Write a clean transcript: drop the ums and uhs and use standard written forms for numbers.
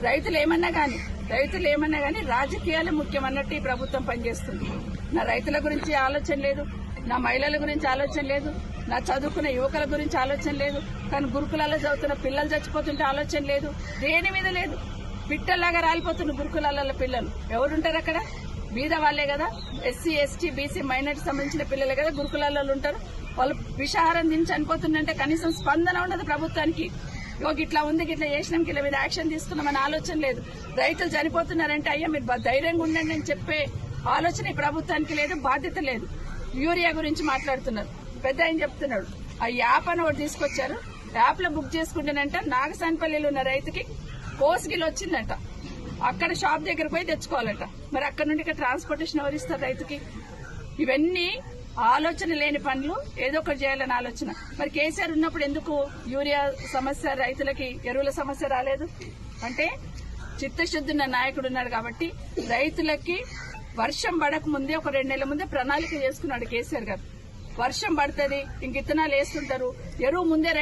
రైతులు ఏమన్నా కానీ రాజకీయాలే ముఖ్యం అన్నట్టు ఈ ప్రభుత్వం పనిచేస్తుంది. నా రైతుల గురించి ఆలోచన లేదు, నా మహిళల గురించి ఆలోచన లేదు, నా చదువుకున్న యువకుల గురించి ఆలోచన లేదు, కానీ గురుకులాల్లో చదువుతున్న పిల్లలు చచ్చిపోతుంటే ఆలోచన లేదు, దేని మీద లేదు. పిట్టల్లాగా రాలిపోతున్న గురుకులాల పిల్లలు ఎవరుంటారు అక్కడ? బీద వాళ్లే కదా, ఎస్సీ ఎస్టీ బీసీ మైనార్టీ సంబంధించిన పిల్లలే కదా గురుకులాల్లో ఉంటారు. వాళ్ళు విషాహారం తిని చనిపోతుందంటే కనీసం స్పందన ఉండదు ప్రభుత్వానికి. ఇట్లా ఉంది, ఇట్లా చేసినాం, ఇలా మీద యాక్షన్ తీసుకున్నామని ఆలోచన లేదు. రైతులు చనిపోతున్నారంటే అయ్యా మీరు ధైర్యంగా ఉండండి అని చెప్పే ఆలోచన ఈ ప్రభుత్వానికి లేదు, బాధ్యత లేదు. యూరియా గురించి మాట్లాడుతున్నారు. పెద్ద ఆయన చెప్తున్నాడు ఆ యాప్ అని ఒకటి తీసుకొచ్చారు, యాప్ లో బుక్ చేసుకుంటేనంట నాగసానపల్లిలో ఉన్న రైతుకి కోసుగిలు వచ్చిందంట, అక్కడ షాప్ దగ్గర పోయి తెచ్చుకోవాలంట. మరి అక్కడ నుండి ఇక్కడ ట్రాన్స్పోర్టేషన్ ఎవరిస్తారు రైతుకి? ఇవన్నీ ఆలోచన లేని పనులు, ఏదో ఒకటి చేయాలని ఆలోచన. మరి కేసీఆర్ ఉన్నప్పుడు ఎందుకు యూరియా సమస్య, రైతులకి ఎరువుల సమస్య రాలేదు? అంటే చిత్తశుద్ధి ఉన్న నాయకుడు ఉన్నాడు కాబట్టి రైతులకి వర్షం పడక ముందే ఒక 2 నెలల ముందే ప్రణాళిక చేసుకున్నాడు కేసీఆర్ గారు. వర్షం పడుతుంది, ఇంక విత్తనాలు వేస్తుంటారు, ఎరువు ముందే